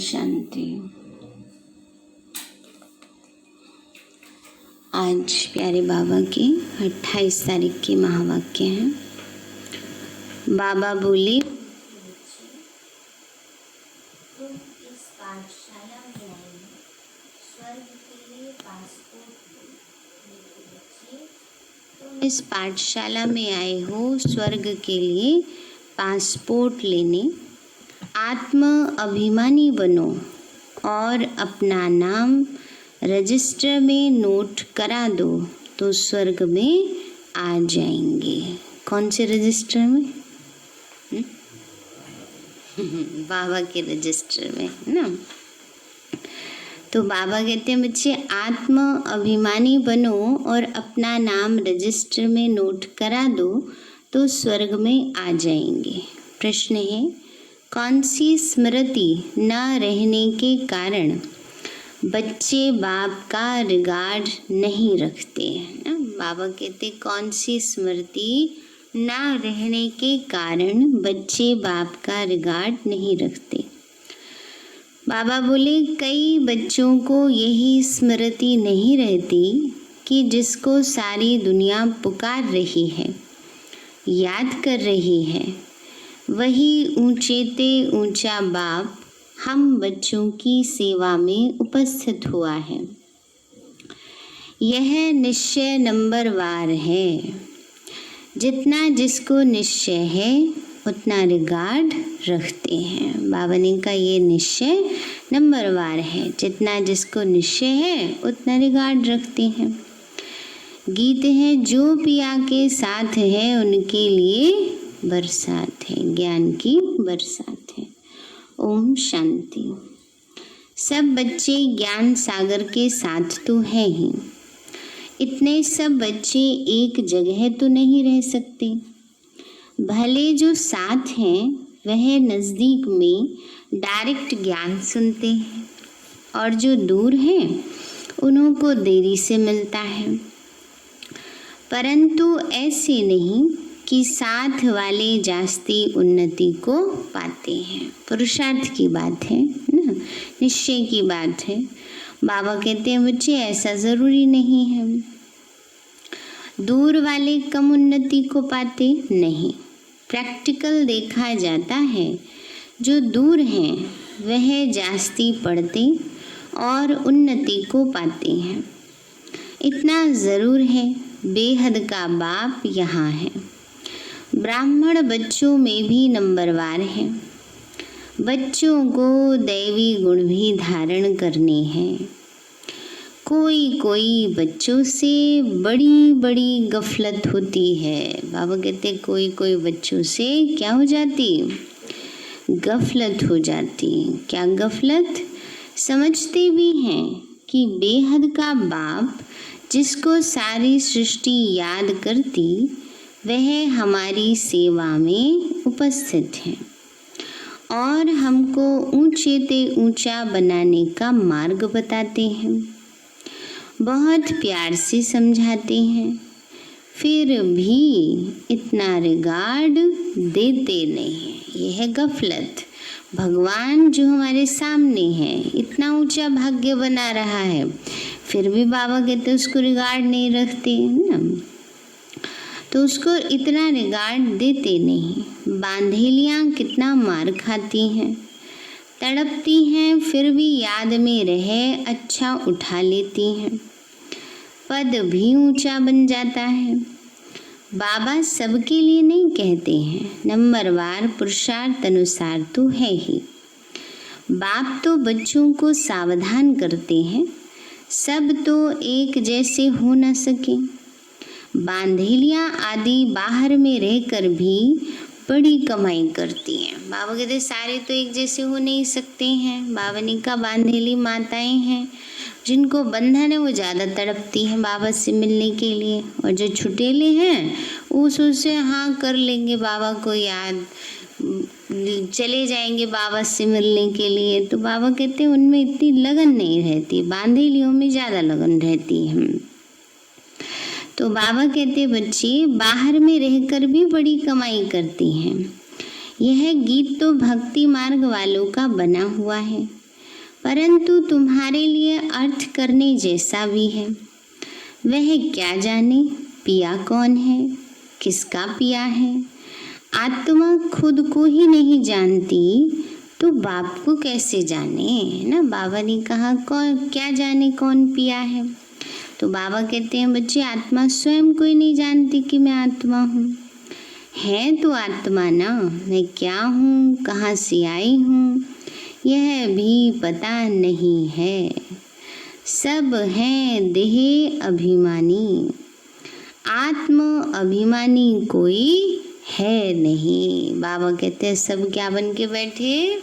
शांति। आज प्यारे बाबा के 28 तारीख के महावाक्य हैं। बाबा बोले, तुम इस पाठशाला में आए हो, स्वर्ग के लिए पासपोर्ट लो। तुम इस पाठशाला में आए हो स्वर्ग के लिए पासपोर्ट लेने। आत्म अभिमानी बनो और अपना नाम रजिस्टर में नोट करा दो तो स्वर्ग में आ जाएंगे। कौन से रजिस्टर में? बाबा के रजिस्टर में, है ना। तो बाबा कहते हैं, बच्चे आत्म अभिमानी बनो और अपना नाम रजिस्टर में नोट करा दो तो स्वर्ग में आ जाएंगे। प्रश्न है, कौन सी स्मृति न रहने के कारण बच्चे बाप का रिगार्ड नहीं रखते हैं ना। बाबा कहते, कौन सी स्मृति न रहने के कारण बच्चे बाप का रिगार्ड नहीं रखते। बाबा बोले, कई बच्चों को यही स्मृति नहीं रहती कि जिसको सारी दुनिया पुकार रही है, याद कर रही है, वही ऊंचेते ऊंचा बाप हम बच्चों की सेवा में उपस्थित हुआ है। यह निश्चय नंबरवार है। जितना जिसको निश्चय है उतना रिगार्ड रखते हैं। बाबा ने कहा, ये निश्चय नंबरवार है। जितना जिसको निश्चय है उतना रिगार्ड रखते हैं। गीत है, जो पिया के साथ है उनके लिए बरसात है, ज्ञान की बरसात है। ओम शांति। सब बच्चे ज्ञान सागर के साथ तो है ही। इतने सब बच्चे एक जगह तो नहीं रह सकते। भले जो साथ हैं वह नज़दीक में डायरेक्ट ज्ञान सुनते हैं और जो दूर हैं उन्हों को देरी से मिलता है। परंतु ऐसे नहीं कि साथ वाले जास्ती उन्नति को पाते हैं। पुरुषार्थ की बात है ना, निश्चय की बात है। बाबा कहते हैं, बच्चे ऐसा ज़रूरी नहीं है। दूर वाले कम उन्नति को पाते नहीं। प्रैक्टिकल देखा जाता है, जो दूर हैं वह जास्ती पढ़ते और उन्नति को पाते हैं। इतना ज़रूर है, बेहद का बाप यहाँ है। ब्राह्मण बच्चों में भी नंबरवार है। बच्चों को दैवी गुण भी धारण करने हैं। कोई कोई बच्चों से बड़ी बड़ी गफलत होती है। बाबा कहते, कोई कोई बच्चों से क्या हो जाती? गफलत हो जाती। क्या गफलत? समझते भी हैं कि बेहद का बाप जिसको सारी सृष्टि याद करती वह हमारी सेवा में उपस्थित है और हमको ऊंचे ते ऊंचा बनाने का मार्ग बताते हैं। बहुत प्यार से समझाते हैं, फिर भी इतना रिगार्ड देते नहीं। यह है गफलत। भगवान जो हमारे सामने है, इतना ऊंचा भाग्य बना रहा है, फिर भी बाबा कहते उसको रिगार्ड नहीं रखते ना। तो उसको इतना रिगार्ड देते नहीं। बांधेलियाँ कितना मार खाती हैं, तड़पती हैं, फिर भी याद में रहे अच्छा उठा लेती हैं। पद भी ऊंचा बन जाता है। बाबा सबके लिए नहीं कहते हैं, नंबरवार पुरुषार्थ अनुसार तो है ही। बाप तो बच्चों को सावधान करते हैं, सब तो एक जैसे हो न सके। बांधेलियाँ आदि बाहर में रहकर भी बड़ी कमाई करती हैं। बाबा कहते सारे तो एक जैसे हो नहीं सकते हैं। बाबा ने कहा, बांधेली माताएं हैं, जिनको बंधन है वो ज़्यादा तड़पती हैं बाबा से मिलने के लिए, और जो छुटेले हैं वो सोचते हाँ कर लेंगे, बाबा को याद चले जाएंगे बाबा से मिलने के लिए। तो बाबा कहते हैं उनमें इतनी लगन नहीं रहती, बांधेलियों में ज़्यादा लगन रहती है। तो बाबा कहते बच्चे बाहर में रहकर भी बड़ी कमाई करती हैं। यह गीत तो भक्ति मार्ग वालों का बना हुआ है। परंतु तुम्हारे लिए अर्थ करने जैसा भी है। वह क्या जाने पिया कौन है, किसका पिया है। आत्मा खुद को ही नहीं जानती तो बाप को कैसे जाने, है ना। बाबा ने कहा कौन क्या जाने कौन पिया है। तो बाबा कहते हैं बच्चे, आत्मा स्वयं को ही नहीं जानती कि मैं आत्मा हूँ। है तो आत्मा ना, मैं क्या हूँ, कहाँ से आई हूँ, यह भी पता नहीं है। सब हैं देह अभिमानी, आत्म अभिमानी कोई है नहीं। बाबा कहते हैं सब क्या बन के बैठे,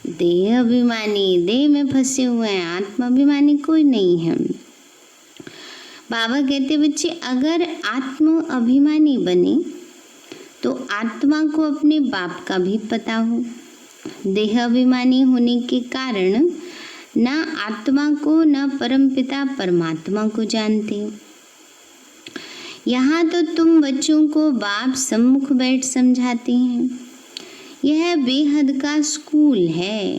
देह अभिमानी, देह में फंसे हुए हैं, आत्म अभिमानी कोई नहीं है। बाबा कहते बच्चे, अगर आत्म अभिमानी बने तो आत्मा को अपने बाप का भी पता हो। देह अभिमानी होने के कारण न आत्मा को न परमपिता परमात्मा को जानते हो। यहाँ तो तुम बच्चों को बाप सम्मुख बैठ समझाते हैं। यह बेहद का स्कूल है,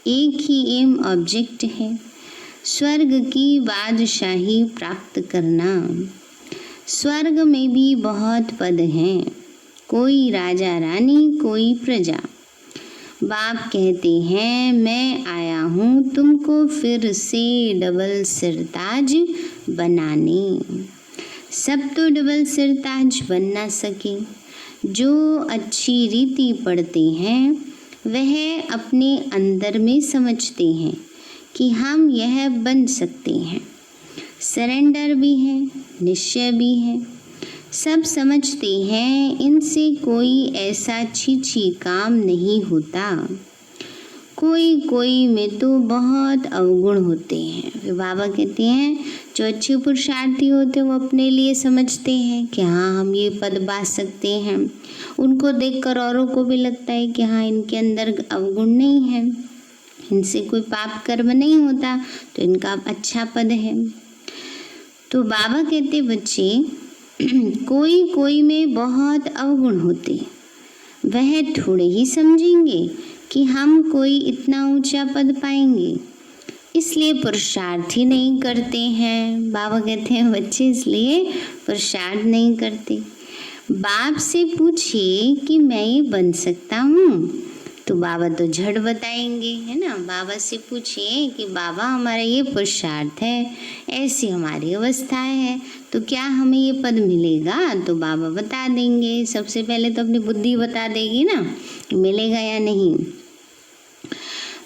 एक ही एम ऑब्जेक्ट है, स्वर्ग की बादशाही प्राप्त करना। स्वर्ग में भी बहुत पद हैं, कोई राजा रानी, कोई प्रजा। बाप कहते हैं मैं आया हूँ तुमको फिर से डबल सिरताज बनाने। सब तो डबल सिरताज बन ना सके। जो अच्छी रीति पढ़ते हैं वह अपने अंदर में समझते हैं कि हम यह बन सकते हैं। सरेंडर भी है, निश्चय भी है, सब समझते हैं इनसे कोई ऐसा छी काम नहीं होता। कोई कोई में तो बहुत अवगुण होते हैं। फिर बाबा कहते हैं जो अच्छे पुरुषार्थी होते हैं वो अपने लिए समझते हैं कि हाँ हम ये पद पा सकते हैं। उनको देखकर औरों को भी लगता है कि हाँ इनके अंदर अवगुण नहीं है, इनसे कोई पाप कर्म नहीं होता, तो इनका अच्छा पद है। तो बाबा कहते बच्चे कोई कोई में बहुत अवगुण होते, वह थोड़े ही समझेंगे कि हम कोई इतना ऊंचा पद पाएंगे, इसलिए पुरुषार्थ ही नहीं करते हैं। बाबा कहते हैं बच्चे इसलिए पुरुषार्थ नहीं करते। बाप से पूछिए कि मैं ये बन सकता हूँ तो बाबा तो झट बताएंगे, है ना। बाबा से पूछिए कि बाबा हमारा ये पुरुषार्थ है, ऐसी हमारी अवस्था है, तो क्या हमें ये पद मिलेगा, तो बाबा बता देंगे। सबसे पहले तो अपनी बुद्धि बता देगी ना कि मिलेगा या नहीं।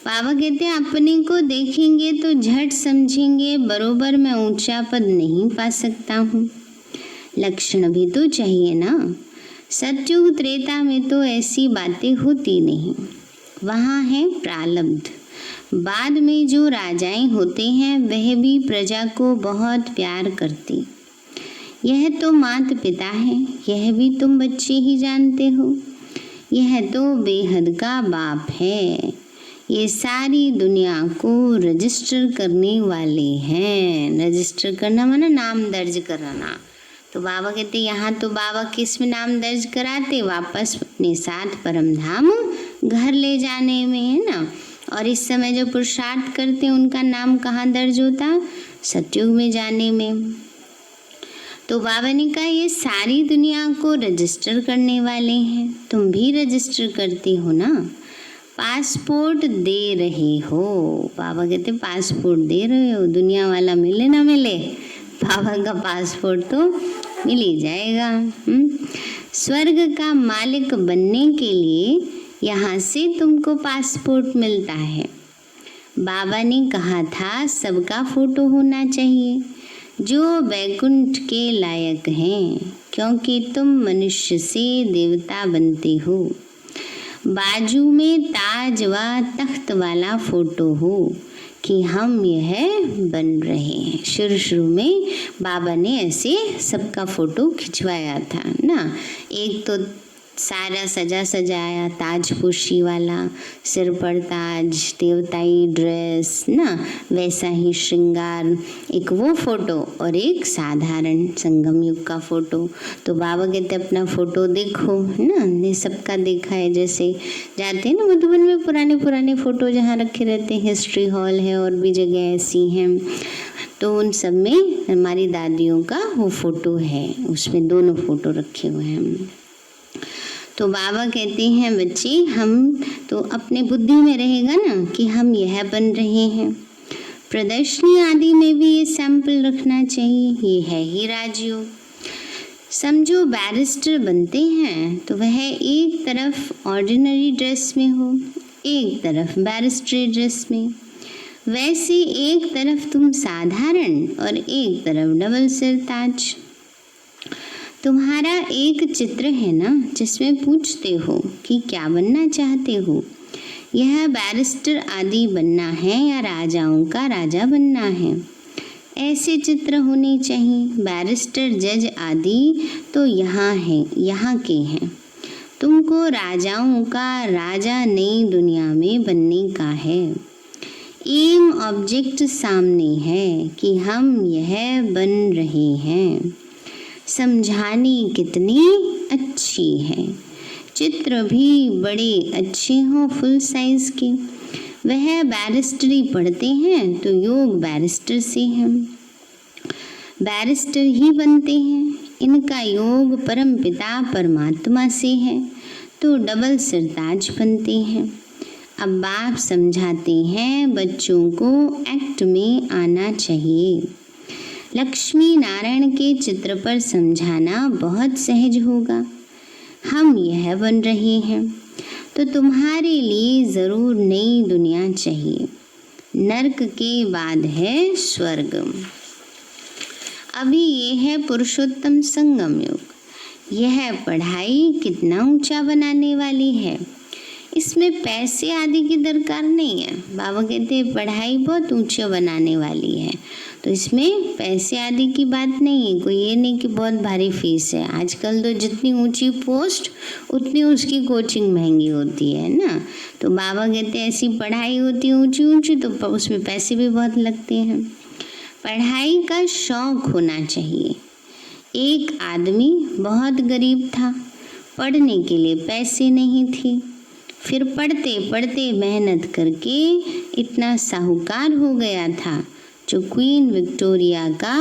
बाबा कहते हैं अपने को देखेंगे तो झट समझेंगे बरोबर मैं ऊंचा पद नहीं पा सकता हूँ। लक्षण भी तो चाहिए ना। सतयुग त्रेता में तो ऐसी बातें होती नहीं, वहाँ है प्रारब्ध। बाद में जो राजाएं होते हैं वह भी प्रजा को बहुत प्यार करती। यह तो माता पिता है, यह भी तुम बच्चे ही जानते हो। यह तो बेहद का बाप है, ये सारी दुनिया को रजिस्टर करने वाले हैं। रजिस्टर करना माना नाम दर्ज कराना। तो बाबा कहते यहाँ तो बाबा किस में नाम दर्ज कराते, वापस अपने साथ परम धाम घर ले जाने में, है ना। और इस समय जो पुरुषार्थ करते हैं उनका नाम कहाँ दर्ज होता, सतयुग में जाने में। तो बाबा ने कहा ये सारी दुनिया को रजिस्टर करने वाले हैं, तुम भी रजिस्टर करते हो ना। पासपोर्ट दे रहे हो। बाबा कहते पासपोर्ट दे रहे हो, दुनिया वाला मिले ना मिले, बाबा का पासपोर्ट तो मिल ही जाएगा। स्वर्ग का मालिक बनने के लिए यहाँ से तुमको पासपोर्ट मिलता है। बाबा ने कहा था सबका फोटो होना चाहिए जो वैकुंठ के लायक हैं, क्योंकि तुम मनुष्य से देवता बनते हो। बाजू में ताज व तख्त वाला फोटो हो कि हम यह बन रहे हैं। शुरू में बाबा ने ऐसे सबका फोटो खिंचवाया था ना। एक तो सारा सजा सजाया, ताजपोशी वाला, सिर पर ताज, देवताई ड्रेस ना, वैसा ही श्रृंगार, एक वो फोटो और एक साधारण संगम युग का फोटो। तो बाबा कहते अपना फोटो देखो ना, ने सबका देखा है। जैसे जाते हैं ना मधुबन में, पुराने पुराने फोटो जहाँ रखे रहते हैं, हिस्ट्री हॉल है और भी जगह ऐसी हैं, तो उन सब में हमारी दादियों का वो फोटो है, उसमें दोनों फोटो रखे हुए हैं। तो बाबा कहते हैं बच्चे, हम तो अपने बुद्धि में रहेगा ना कि हम यह बन रहे हैं। प्रदर्शनी आदि में भी ये सैंपल रखना चाहिए, ये है ही राजयोग। समझो बैरिस्टर बनते हैं तो वह एक तरफ ऑर्डिनरी ड्रेस में हो, एक तरफ बैरिस्ट्री ड्रेस में, वैसे एक तरफ तुम साधारण और एक तरफ डबल सिर ताज। तुम्हारा एक चित्र है ना जिसमें पूछते हो कि क्या बनना चाहते हो, यह बैरिस्टर आदि बनना है या राजाओं का राजा बनना है। ऐसे चित्र होने चाहिए। बैरिस्टर जज आदि तो यहाँ हैं, यहाँ के हैं। तुमको राजाओं का राजा नई दुनिया में बनने का है। एम ऑब्जेक्ट सामने है कि हम यह बन रहे हैं। समझानी कितनी अच्छी है। चित्र भी बड़े अच्छे हों, फुल साइज के। वह बैरिस्टरी पढ़ते हैं तो योग बैरिस्टर से हैं, बैरिस्टर ही बनते हैं। इनका योग परम पिता परमात्मा से है तो डबल सिरताज बनते हैं। अब बाप समझाते हैं बच्चों को एक्ट में आना चाहिए। लक्ष्मी नारायण के चित्र पर समझाना बहुत सहज होगा। हम यह बन रहे हैं तो तुम्हारे लिए ज़रूर नई दुनिया चाहिए। नरक के बाद है स्वर्ग। अभी ये है पुरुषोत्तम संगम युग। यह पढ़ाई कितना ऊंचा बनाने वाली है। इसमें पैसे आदि की दरकार नहीं है। बाबा कहते हैं पढ़ाई बहुत ऊंचा बनाने वाली है, तो इसमें पैसे आदि की बात नहीं है। कोई ये नहीं कि बहुत भारी फीस है। आजकल तो जितनी ऊंची पोस्ट उतनी उसकी कोचिंग महंगी होती है ना। तो बाबा कहते हैं ऐसी पढ़ाई होती है ऊंची ऊंची तो उसमें पैसे भी बहुत लगते हैं। पढ़ाई का शौक होना चाहिए। एक आदमी बहुत गरीब था, पढ़ने के लिए पैसे नहीं थे, फिर पढ़ते पढ़ते मेहनत करके इतना साहूकार हो गया था जो क्वीन विक्टोरिया का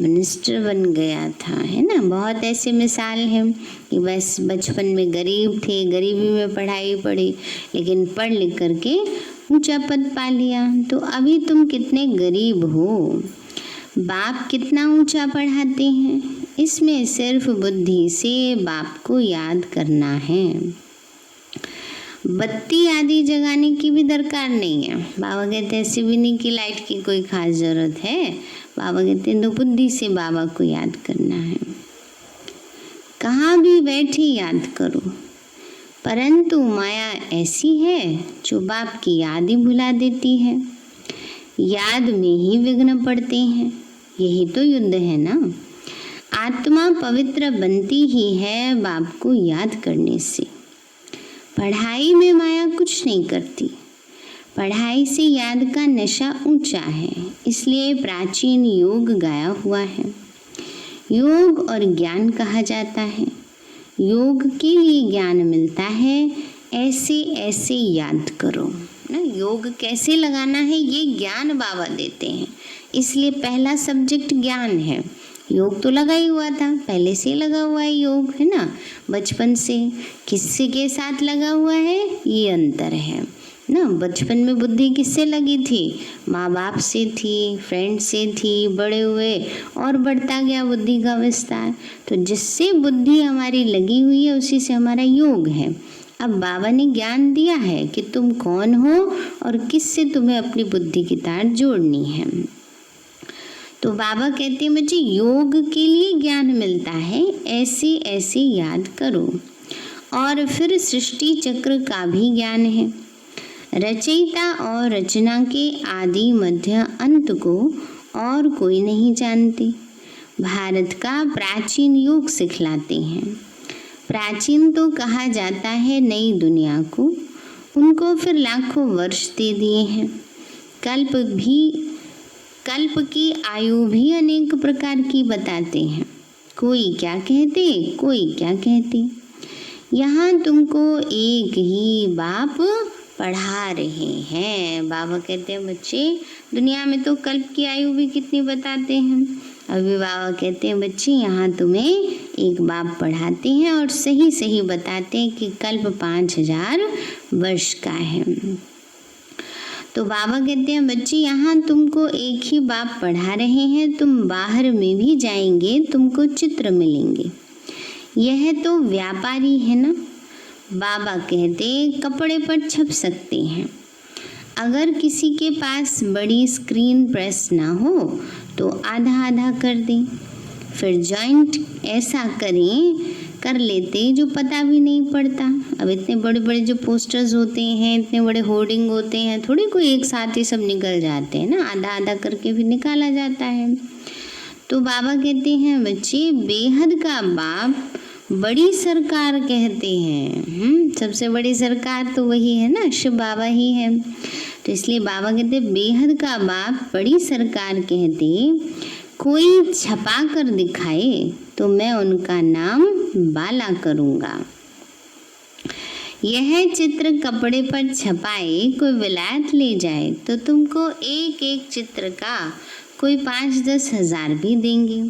मिनिस्टर बन गया था, है ना। बहुत ऐसे मिसाल हैं कि बस बचपन में गरीब थे, गरीबी में पढ़ाई पढ़ी, लेकिन पढ़ लिख करके ऊंचा पद पा लिया। तो अभी तुम कितने गरीब हो, बाप कितना ऊंचा पढ़ाते हैं, इसमें सिर्फ बुद्धि से बाप को याद करना है। बत्ती आदि जगाने की भी दरकार नहीं है। बाबा कहते हैं ऐसे भी नहीं कि लाइट की कोई खास जरूरत है। बाबा कहते हैं तो बुद्धि से बाबा को याद करना है। कहाँ भी बैठे याद करो, परंतु माया ऐसी है जो बाप की याद ही भुला देती है। याद में ही विघ्न पड़ते हैं। यही तो युद्ध है ना। आत्मा पवित्र बनती ही है बाप को याद करने से। पढ़ाई में माया कुछ नहीं करती। पढ़ाई से याद का नशा ऊंचा है, इसलिए प्राचीन योग गाया हुआ है। योग और ज्ञान कहा जाता है। योग के लिए ज्ञान मिलता है, ऐसे ऐसे याद करो ना। योग कैसे लगाना है ये ज्ञान बाबा देते हैं, इसलिए पहला सब्जेक्ट ज्ञान है। योग तो लगा ही हुआ था, पहले से लगा हुआ है योग, है ना। बचपन से किससे के साथ लगा हुआ है ये अंतर है ना। बचपन में बुद्धि किससे लगी थी, माँ बाप से थी, फ्रेंड से थी, बड़े हुए और बढ़ता गया बुद्धि का विस्तार। तो जिससे बुद्धि हमारी लगी हुई है उसी से हमारा योग है। अब बाबा ने ज्ञान दिया है कि तुम कौन हो और किससे तुम्हें अपनी बुद्धि की तार जोड़नी है। तो बाबा कहते हैं बच्चे योग के लिए ज्ञान मिलता है, ऐसे ऐसे याद करो। और फिर सृष्टि चक्र का भी ज्ञान है। रचयिता और रचना के आदि मध्य अंत को और कोई नहीं जानते। भारत का प्राचीन योग सिखलाते हैं। प्राचीन तो कहा जाता है नई दुनिया को, उनको फिर लाखों वर्ष दे दिए हैं। कल्प की आयु भी अनेक प्रकार की बताते हैं, कोई क्या कहते कोई क्या कहते। यहाँ तुमको एक ही बाप पढ़ा रहे हैं। बाबा कहते हैं बच्चे, दुनिया में तो कल्प की आयु भी कितनी बताते हैं। अभी बाबा कहते हैं बच्चे, यहाँ तुम्हें एक बाप पढ़ाते हैं और सही सही बताते हैं कि कल्प 5000 वर्ष का है। तो बाबा कहते हैं बच्चे, यहाँ तुमको एक ही बाप पढ़ा रहे हैं, तुम बाहर में भी जाएंगे तुमको चित्र मिलेंगे। यह तो व्यापारी है ना। बाबा कहते कपड़े पर छप सकते हैं। अगर किसी के पास बड़ी स्क्रीन प्रेस ना हो तो आधा आधा कर दें, फिर जॉइंट ऐसा कर लेते जो पता भी नहीं पड़ता। अब इतने बड़े बड़े जो पोस्टर्स होते हैं, इतने बड़े होर्डिंग होते हैं, थोड़ी कोई एक साथ ही सब निकल जाते हैं ना, आधा आधा करके भी निकाला जाता है। तो बाबा कहते हैं बच्चे, बेहद का बाप बड़ी सरकार कहते हैं। सबसे बड़ी सरकार तो वही है ना, शिव बाबा ही है। तो इसलिए बाबा कहते बेहद का बाप बड़ी सरकार कहते, कोई छपा कर दिखाए तो मैं उनका नाम बाला करूँगा। यह चित्र कपड़े पर छपाए कोई विलायत ले जाए तो तुमको एक एक चित्र का कोई 5-10 हज़ार भी देंगे।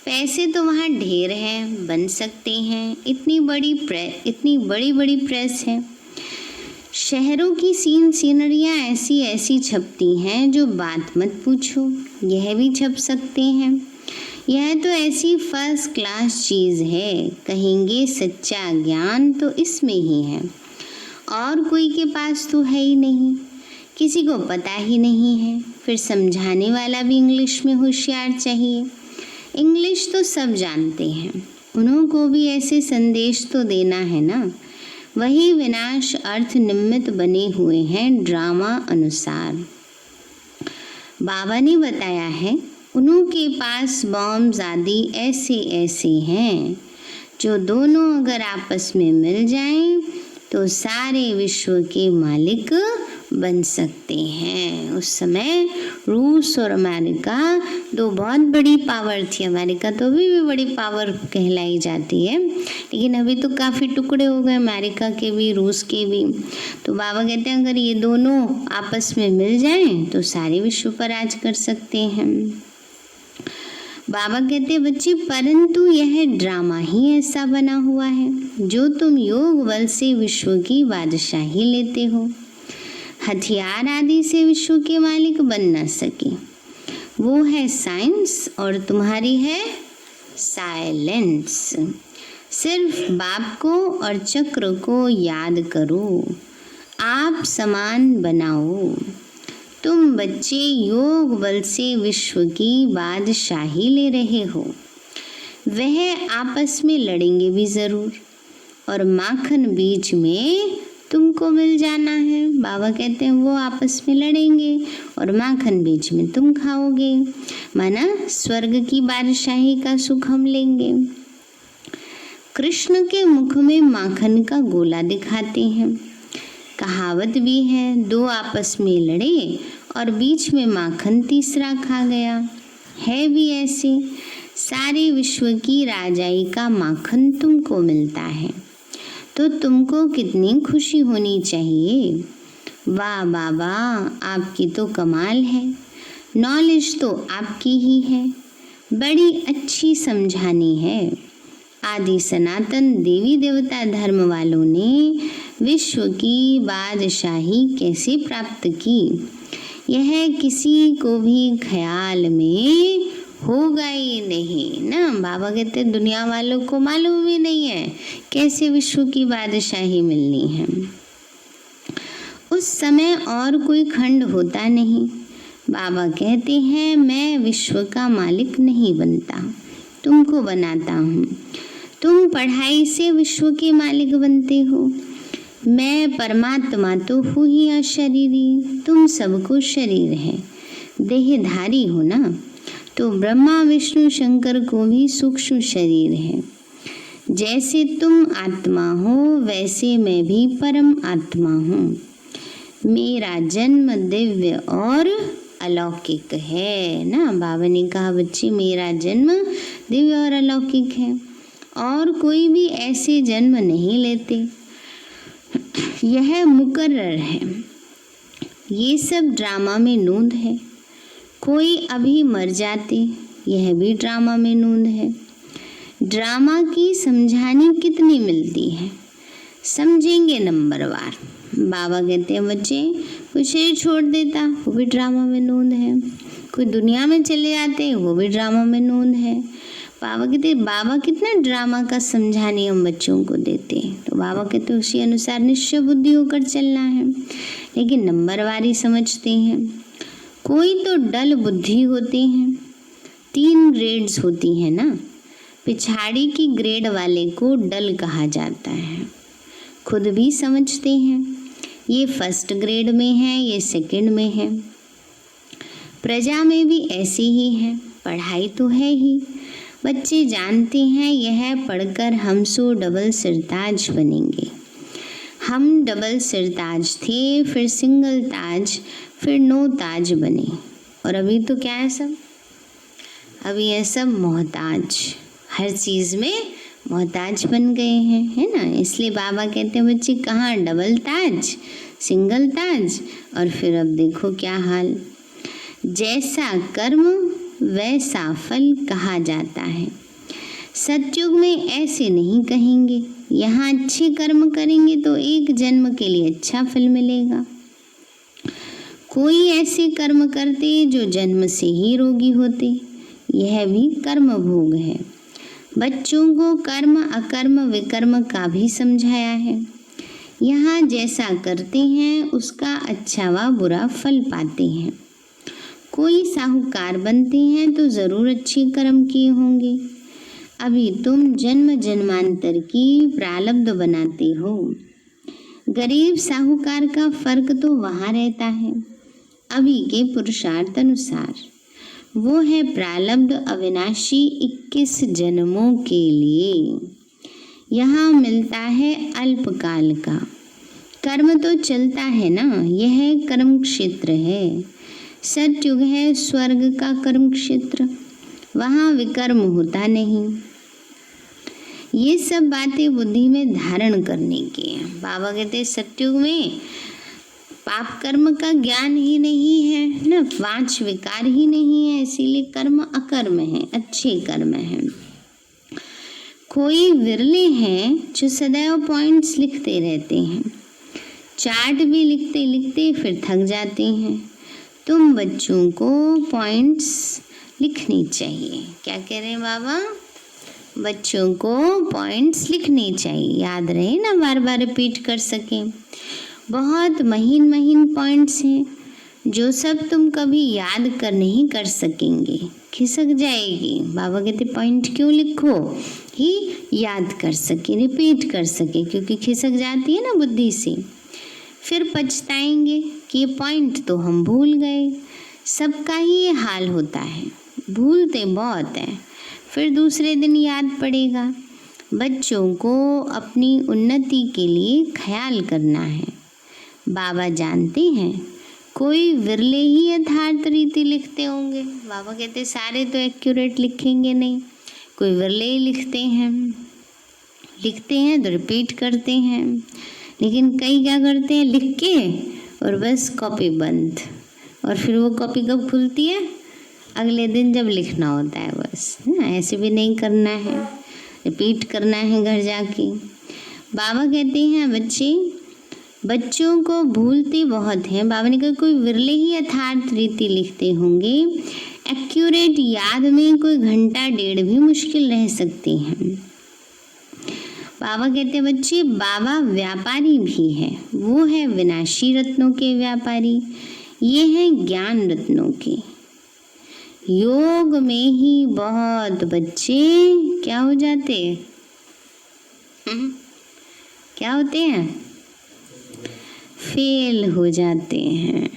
पैसे तो वहाँ ढेर हैं, बन सकते हैं। इतनी बड़ी बड़ी प्रेस है। शहरों की सीनरियाँ ऐसी ऐसी छपती हैं जो बात मत पूछो। यह भी छप सकते हैं। यह तो ऐसी फर्स्ट क्लास चीज़ है, कहेंगे सच्चा ज्ञान तो इसमें ही है। और कोई के पास तो है ही नहीं, किसी को पता ही नहीं है। फिर समझाने वाला भी इंग्लिश में होशियार चाहिए। इंग्लिश तो सब जानते हैं, उन्हों को भी ऐसे संदेश तो देना है ना। वही विनाश अर्थ निमित्त बने हुए हैं ड्रामा अनुसार। बाबा ने बताया है, उन्हों के पास बॉम्ब्स आदि ऐसे ऐसे हैं जो दोनों अगर आपस में मिल जाएं तो सारे विश्व के मालिक बन सकते हैं। उस समय रूस और अमेरिका दो बहुत बड़ी पावर थी। अमेरिका तो अभी भी बड़ी पावर कहलाई जाती है, लेकिन अभी तो काफ़ी टुकड़े हो गए अमेरिका के भी, रूस के भी। तो बाबा कहते हैं अगर ये दोनों आपस में मिल जाएं तो सारे विश्व पर राज कर सकते हैं। बाबा कहते हैं बच्चे, परंतु यह ड्रामा ही ऐसा बना हुआ है जो तुम योग बल से विश्व की बादशाही लेते हो। हथियार आदि से विश्व के मालिक बन न सके। वो है साइंस और तुम्हारी है साइलेंस। सिर्फ बाप को और चक्र को याद करो, आप समान बनाओ। तुम बच्चे योग बल से विश्व की बादशाही ले रहे हो। वह आपस में लड़ेंगे भी ज़रूर और माखन बीच में तुमको मिल जाना है। बाबा कहते हैं वो आपस में लड़ेंगे और माखन बीच में तुम खाओगे, माना स्वर्ग की बादशाही का सुख हम लेंगे। कृष्ण के मुख में माखन का गोला दिखाते हैं। कहावत भी है, दो आपस में लड़े और बीच में माखन तीसरा खा गया। है भी ऐसे, सारे विश्व की राजाई का माखन तुमको मिलता है तो तुमको कितनी खुशी होनी चाहिए। वाह बाबा, आपकी तो कमाल है। नॉलेज तो आपकी ही है, बड़ी अच्छी समझानी है। आदि सनातन देवी देवता धर्म वालों ने विश्व की बादशाही कैसे प्राप्त की, यह किसी को भी ख्याल में होगा ही नहीं ना। बाबा कहते दुनिया वालों को मालूम ही नहीं है कैसे विश्व की बादशाही मिलनी है। उस समय और कोई खंड होता नहीं। बाबा कहते हैं मैं विश्व का मालिक नहीं बनता, तुमको बनाता हूँ। तुम पढ़ाई से विश्व के मालिक बनते हो। मैं परमात्मा तो हूँ ही अशरीरी, तुम सबको शरीर है, देहधारी हो ना। तो ब्रह्मा विष्णु शंकर को भी सूक्ष्म शरीर है। जैसे तुम आत्मा हो वैसे मैं भी परम आत्मा हूँ। मेरा जन्म दिव्य और अलौकिक है ना। बाबा ने कहा बच्चे मेरा जन्म दिव्य और अलौकिक है और कोई भी ऐसे जन्म नहीं लेते, यह मुकर्रर है। ये सब ड्रामा में नूंद है। कोई अभी मर जाते, यह भी ड्रामा में नूंद है। ड्रामा की समझानी कितनी मिलती है, समझेंगे नंबरवार। बाबा कहते हैं बच्चे कोई शरीर छोड़ देता, वो भी ड्रामा में नूंद है। कोई दुनिया में चले जाते, वो भी ड्रामा में नूंद है। बाबा कहते बाबा कितना ड्रामा का समझाने हम बच्चों को देते हैं। तो बाबा कहते उसी अनुसार निश्चय बुद्धि होकर चलना है, लेकिन नंबरवारी समझते हैं। कोई तो डल बुद्धि होते हैं। 3 ग्रेड्स होती हैं ना। पिछाड़ी की ग्रेड वाले को डल कहा जाता है। खुद भी समझते हैं ये फर्स्ट ग्रेड में है, ये सेकंड में है। प्रजा में भी ऐसे ही है। पढ़ाई तो है ही, बच्चे जानते हैं यह पढ़कर हम सो डबल सिरताज बनेंगे। हम डबल सिरताज थे, फिर सिंगल ताज, फिर 9 ताज बने। और अभी तो क्या है सब, अभी है सब मोहताज, हर चीज़ में मोहताज बन गए हैं, है ना। इसलिए बाबा कहते हैं बच्चे कहाँ डबल ताज, सिंगल ताज, और फिर अब देखो क्या हाल। जैसा कर्म वैसा फल कहा जाता है। सतयुग में ऐसे नहीं कहेंगे, यहाँ अच्छे कर्म करेंगे तो एक जन्म के लिए अच्छा फल मिलेगा। कोई ऐसे कर्म करते जो जन्म से ही रोगी होते, यह भी कर्म भोग है। बच्चों को कर्म अकर्म विकर्म का भी समझाया है। यहाँ जैसा करते हैं उसका अच्छा व बुरा फल पाते हैं। कोई साहूकार बनते हैं तो ज़रूर अच्छे कर्म किए होंगे। अभी तुम जन्म जन्मांतर की प्रारब्ध बनाते हो। गरीब साहूकार का फर्क तो वहाँ रहता है अभी के पुरुषार्थ अनुसार। वो है प्रारब्ध अविनाशी 21 जन्मों के लिए। यहाँ मिलता है अल्पकाल का। कर्म तो चलता है ना, यह कर्म क्षेत्र है। सतयुग है स्वर्ग का कर्म क्षेत्र, वहाँ विकर्म होता नहीं। ये सब बातें बुद्धि में धारण करने की है। बाबा कहते सतयुग में पाप कर्म का ज्ञान ही नहीं है ना, 5 विकार ही नहीं है, इसीलिए कर्म अकर्म है, अच्छे कर्म है। कोई विरले हैं जो सदैव पॉइंट्स लिखते रहते हैं, चार्ट भी लिखते लिखते फिर थक जाते हैं। तुम बच्चों को पॉइंट्स लिखनी चाहिए। क्या कह रहे हैं बाबा? बच्चों को पॉइंट्स लिखने चाहिए, याद रहे ना, बार बार रिपीट कर सकें। बहुत महीन महीन पॉइंट्स हैं जो सब तुम कभी याद कर नहीं कर सकेंगे, खिसक जाएगी। बाबा कहते पॉइंट क्यों लिखो, ही याद कर सके, रिपीट कर सके, क्योंकि खिसक जाती है ना बुद्धि से। फिर पछताएंगे कि ये पॉइंट तो हम भूल गए। सबका ही ये हाल होता है, भूलते बहुत है, फिर दूसरे दिन याद पड़ेगा। बच्चों को अपनी उन्नति के लिए ख्याल करना है। बाबा जानते हैं कोई विरले ही यथार्थ रीति लिखते होंगे। बाबा कहते सारे तो एक्यूरेट लिखेंगे नहीं, कोई विरले ही लिखते हैं तो रिपीट करते हैं। लेकिन कई क्या करते हैं, लिख के और बस कॉपी बंद, और फिर वो कॉपी कब खुलती है, अगले दिन जब लिखना होता है बस। ऐसे भी नहीं करना है, रिपीट करना है घर जाके। बाबा कहते हैं बच्चों को भूलते बहुत हैं। बाबा ने कहा कोई विरले ही यथार्थ रीति लिखते होंगे। एक्यूरेट याद में कोई घंटा डेढ़ भी मुश्किल रह सकते हैं। बाबा कहते हैं बच्चे बाबा व्यापारी भी है, वो है विनाशी रत्नों के व्यापारी, ये हैं ज्ञान रत्नों के। योग में ही बहुत बच्चे क्या हो जाते हैं, क्या होते हैं, फेल हो जाते हैं।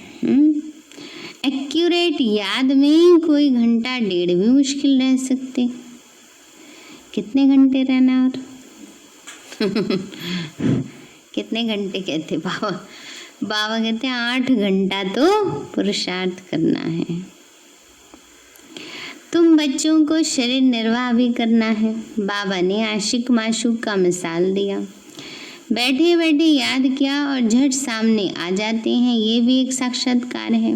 एक्यूरेट याद में कोई घंटा डेढ़ भी मुश्किल रह सकते। कितने घंटे रहना, और कितने घंटे कहते बाबा? बाबा कहते हैं 8 घंटा तो पुरुषार्थ करना है। तुम बच्चों को शरीर निर्वाह भी करना है। बाबा ने आशिक माशूक का मिसाल दिया। बैठे बैठे याद किया और झट सामने आ जाते हैं, ये भी एक साक्षात्कार है।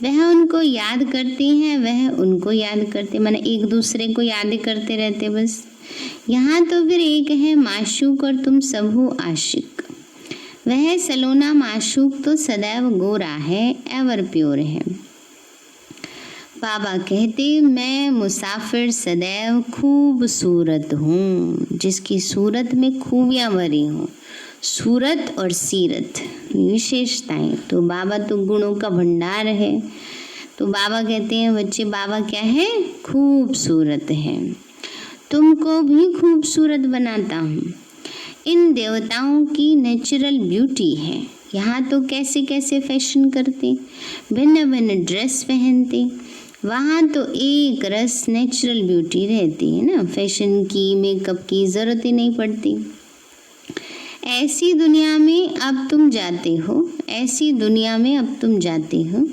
वह उनको याद करते हैं, वह उनको याद करते, माने एक दूसरे को याद करते रहते बस। यहाँ तो फिर एक है माशूक और तुम सब हो आशिक। वह सलोना माशूक तो सदैव गोरा है, एवर प्योर है। बाबा कहते मैं मुसाफिर सदैव खूबसूरत हूँ, जिसकी सूरत में खूबियाँ भरी हों। सूरत और सीरत विशेषताएं, तो बाबा तो गुणों का भंडार है। तो बाबा कहते हैं बच्चे बाबा क्या है? खूबसूरत है। तुमको भी खूबसूरत बनाता हूँ। इन देवताओं की नेचुरल ब्यूटी है। यहाँ तो कैसे कैसे फैशन करते, भिन्न भिन्न ड्रेस पहनते। वहाँ तो एक रस नेचुरल ब्यूटी रहती है ना, फैशन की, मेकअप की ज़रूरत ही नहीं पड़ती। ऐसी दुनिया में अब तुम जाते हो, ऐसी दुनिया में अब तुम जाते हो,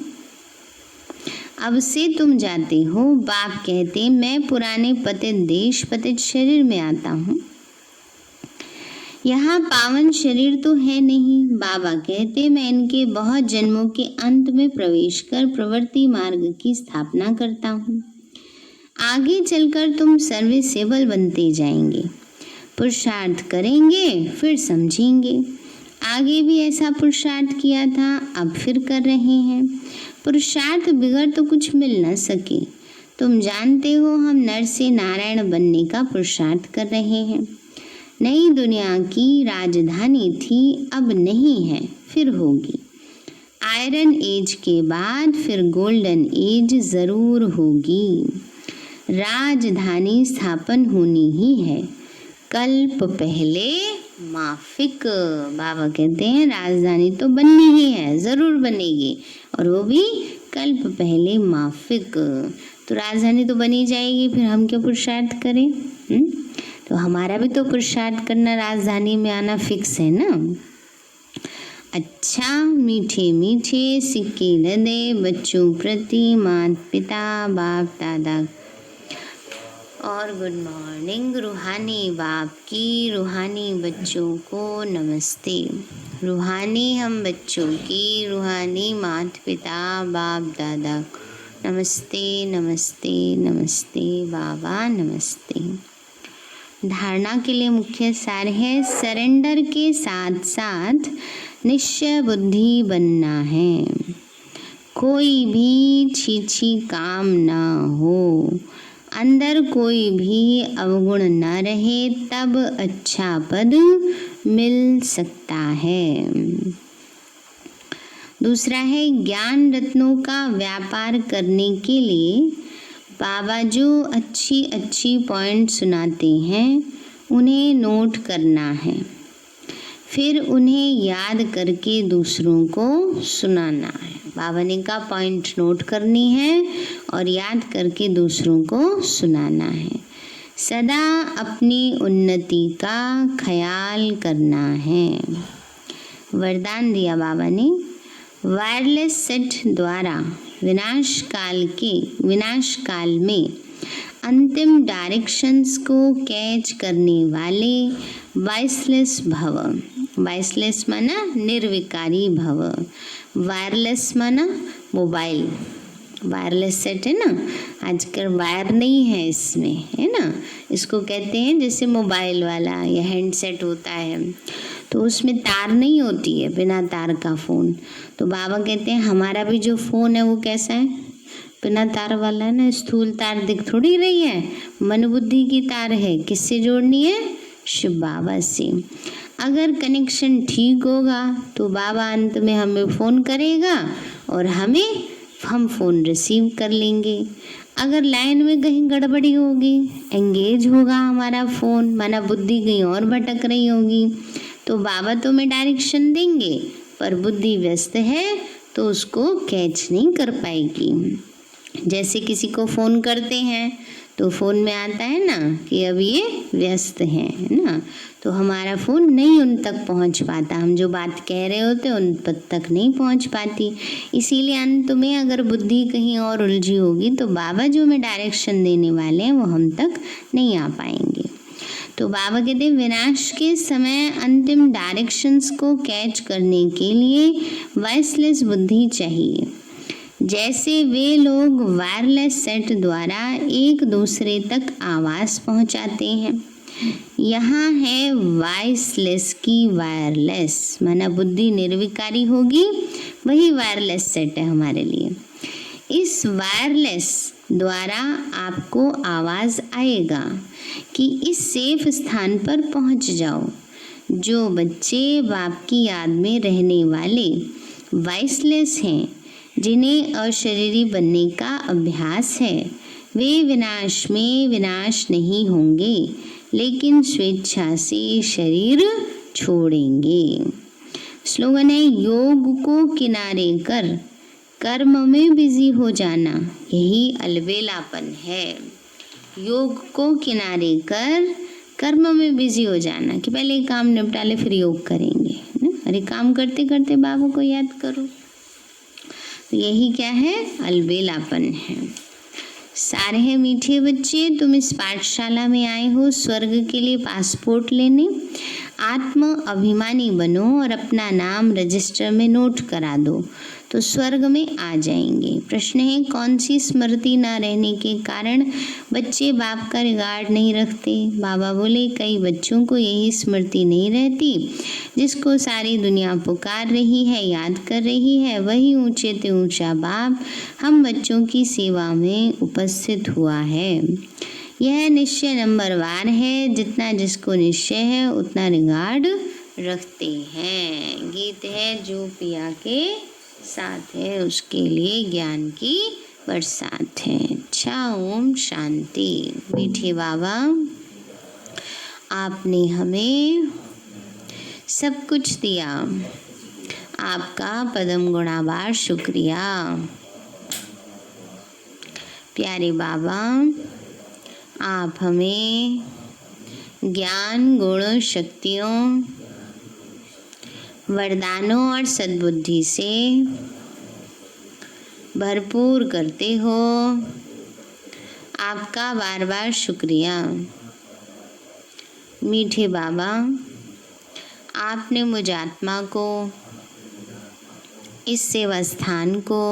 अब से तुम जाते हो। बाप कहते मैं पुराने पतित देश पतित शरीर में आता हूँ। यहाँ पावन शरीर तो है नहीं। बाबा कहते मैं इनके बहुत जन्मों के अंत में प्रवेश कर प्रवृत्ति मार्ग की स्थापना करता हूँ। आगे चलकर तुम सर्विसेबल बनते जाएंगे, पुरुषार्थ करेंगे फिर समझेंगे। आगे भी ऐसा पुरुषार्थ किया था, अब फिर कर रहे हैं। पुरुषार्थ बिगड़ तो कुछ मिल न सके। तुम जानते हो हम नर से नारायण बनने का पुरुषार्थ कर रहे हैं। नई दुनिया की राजधानी थी, अब नहीं है, फिर होगी। आयरन एज के बाद फिर गोल्डन एज जरूर होगी। राजधानी स्थापन होनी ही है, कल्प पहले माफिक। बाबा कहते हैं राजधानी तो बननी ही है, जरूर बनेगी, और वो भी कल्प पहले माफिक। तो राजधानी तो बनी जाएगी, फिर हम क्या पुरुषार्थ करें? तो हमारा भी तो पुरुषार्थ करना, राजधानी में आना फिक्स है ना। अच्छा मीठे मीठे सिक्के लदे बच्चों प्रति माता पिता बाप दादा और गुड मॉर्निंग। रूहानी बाप की रूहानी बच्चों को नमस्ते। रूहानी हम बच्चों की रूहानी माता पिता बाप दादा नमस्ते नमस्ते नमस्ते बाबा नमस्ते। धारणा के लिए मुख्य सार है सरेंडर के साथ साथ निश्चय बुद्धि बनना है। कोई भी छीछी काम ना हो, अंदर कोई भी अवगुण न रहे, तब अच्छा पद मिल सकता है। दूसरा है ज्ञान रत्नों का व्यापार करने के लिए बाबा जो अच्छी अच्छी पॉइंट सुनाते हैं उन्हें नोट करना है, फिर उन्हें याद करके दूसरों को सुनाना है। बाबा ने कहा पॉइंट नोट करनी है और याद करके दूसरों को सुनाना है। सदा अपनी उन्नति का ख्याल करना है। वरदान दिया बाबा ने, वायरलेस सेट द्वारा विनाश काल में अंतिम डायरेक्शंस को कैच करने वाले वाइसलेस भव। वाइसलेस माना निर्विकारी भव, वायरलेस माना मोबाइल। वायरलेस सेट है ना, आजकल वायर नहीं है इसमें, है ना। इसको कहते हैं जैसे मोबाइल वाला या हैंडसेट होता है, तो उसमें तार नहीं होती है, बिना तार का फ़ोन। तो बाबा कहते हैं हमारा भी जो फ़ोन है वो कैसा है? बिना तार वाला है ना। स्थूल तार दिख थोड़ी रही है, मन बुद्धि की तार है। किससे जोड़नी है? शिव बाबा से। अगर कनेक्शन ठीक होगा तो बाबा अंत में हमें फ़ोन करेगा और हम फ़ोन रिसीव कर लेंगे। अगर लाइन में कहीं गड़बड़ी होगी, एंगेज होगा हमारा फ़ोन, माना बुद्धि कहीं और भटक रही होगी, तो बाबा तो हमें डायरेक्शन देंगे, पर बुद्धि व्यस्त है तो उसको कैच नहीं कर पाएगी। जैसे किसी को फ़ोन करते हैं तो फ़ोन में आता है ना कि अब ये व्यस्त हैं, है ना, तो हमारा फ़ोन नहीं उन तक पहुंच पाता, हम जो बात कह रहे होते उन तक नहीं पहुंच पाती। इसीलिए अंत में अगर बुद्धि कहीं और उलझी होगी तो बाबा जो हमें डायरेक्शन देने वाले हैं वो हम तक नहीं आ पाएंगे। तो बाबा कहते हैं विनाश के समय अंतिम डायरेक्शंस को कैच करने के लिए वॉइसलेस बुद्धि चाहिए। जैसे वे लोग वायरलेस सेट द्वारा एक दूसरे तक आवाज़ पहुंचाते हैं, यहाँ है वॉइसलेस की वायरलेस, माना बुद्धि निर्विकारी होगी, वही वायरलेस सेट है हमारे लिए। इस वायरलेस द्वारा आपको आवाज़ आएगा कि इस सेफ स्थान पर पहुंच जाओ। जो बच्चे बाप की याद में रहने वाले वॉइसलेस हैं, जिन्हें अशरीरी बनने का अभ्यास है, वे विनाश में विनाश नहीं होंगे, लेकिन स्वेच्छा से शरीर छोड़ेंगे। स्लोगन है योग को किनारे कर कर्म में बिजी हो जाना, यही अलबेलापन है। योग को किनारे कर कर्म में बिजी हो जाना कि पहले काम निपटा ले फिर योग करेंगे ना। अरे काम करते करते बाबा को याद करो, तो यही क्या है, अलबेलापन है। सारे हैं मीठे बच्चे, तुम इस पाठशाला में आए हो स्वर्ग के लिए पासपोर्ट लेने। आत्म अभिमानी बनो और अपना नाम रजिस्टर में नोट करा दो तो स्वर्ग में आ जाएंगे। प्रश्न है कौन सी स्मृति न रहने के कारण बच्चे बाप का रिगार्ड नहीं रखते। बाबा बोले कई बच्चों को यही स्मृति नहीं रहती जिसको सारी दुनिया पुकार रही है, याद कर रही है, वही ऊंचे से ऊंचा बाप हम बच्चों की सेवा में उपस्थित हुआ है। यह निश्चय नंबरवार है, जितना जिसको निश्चय है उतना रिगार्ड रखते हैं। गीत है जो पिया के साथ है उसके लिए ज्ञान की बरसात है। अच्छा, ओम शांति। मीठे बाबा, आपने हमें सब कुछ दिया, आपका पदम गुणाबार शुक्रिया। प्यारे बाबा, आप हमें ज्ञान, गुण, शक्तियों, वरदानों और सद्बुद्धि से भरपूर करते हो, आपका बार बार शुक्रिया। मीठे बाबा, आपने मुझ आत्मा को, इस सेवा स्थान को,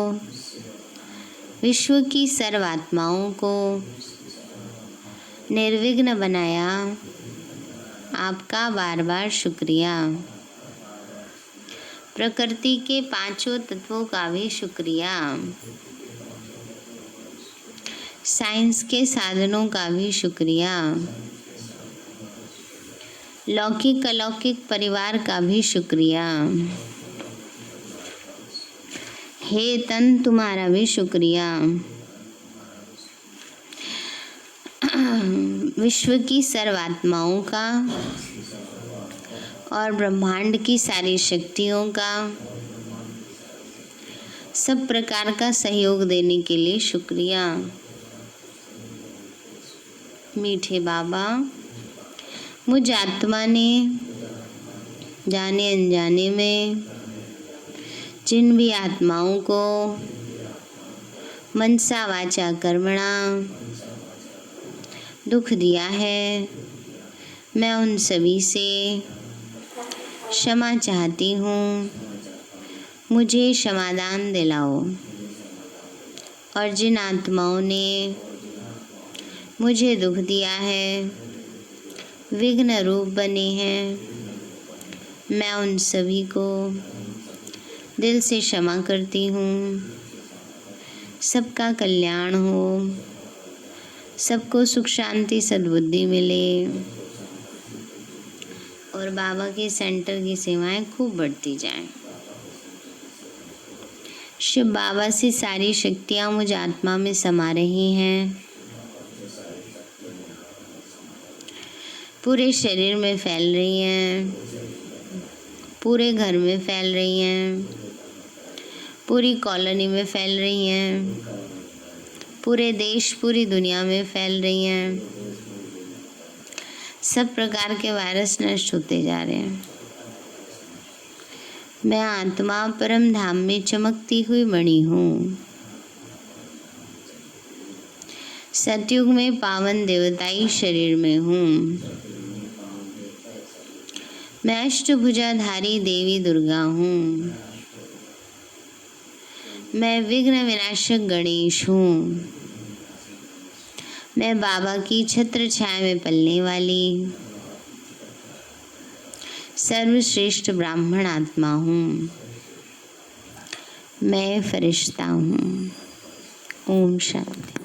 विश्व की सर्व आत्माओं को निर्विघ्न बनाया, आपका बार बार शुक्रिया। प्रकृति के पांचों तत्वों का भी शुक्रिया, साइंस के साधनों का भी शुक्रिया, लौकिक अलौकिक परिवार का भी शुक्रिया। हे तन, तुम्हारा भी शुक्रिया। विश्व की सर्वात्माओं का और ब्रह्मांड की सारी शक्तियों का सब प्रकार का सहयोग देने के लिए शुक्रिया। मीठे बाबा, मुझ आत्मा ने जाने अनजाने में जिन भी आत्माओं को मनसा वाचा कर्मणा दुख दिया है, मैं उन सभी से क्षमा चाहती हूँ। मुझे क्षमादान दिलाओ। और जिन आत्माओं ने मुझे दुख दिया है, विघ्न रूप बने हैं, मैं उन सभी को दिल से क्षमा करती हूँ। सबका कल्याण हो, सबको सुख शांति सद्बुद्धि मिले और बाबा के सेंटर की सेवाएं खूब बढ़ती जाएं। शिव बाबा से सारी शक्तियाँ मुझ आत्मा में समा रही हैं, पूरे शरीर में फैल रही हैं, पूरे घर में फैल रही हैं, पूरी कॉलोनी में फैल रही हैं, पूरे देश पूरी दुनिया में फैल रही हैं। सब प्रकार के वायरस नष्ट होते जा रहे हैं। मैं आत्मा परम धाम में चमकती हुई मणि हूँ। सतयुग में पावन देवताई शरीर में हूँ। मैं अष्टभुजाधारी देवी दुर्गा हूँ। मैं विघ्न विनाशक गणेश हूँ। मैं बाबा की छत्र छाया में पलने वाली सर्वश्रेष्ठ ब्राह्मण आत्मा हूँ। मैं फरिश्ता हूँ। ओम शांति।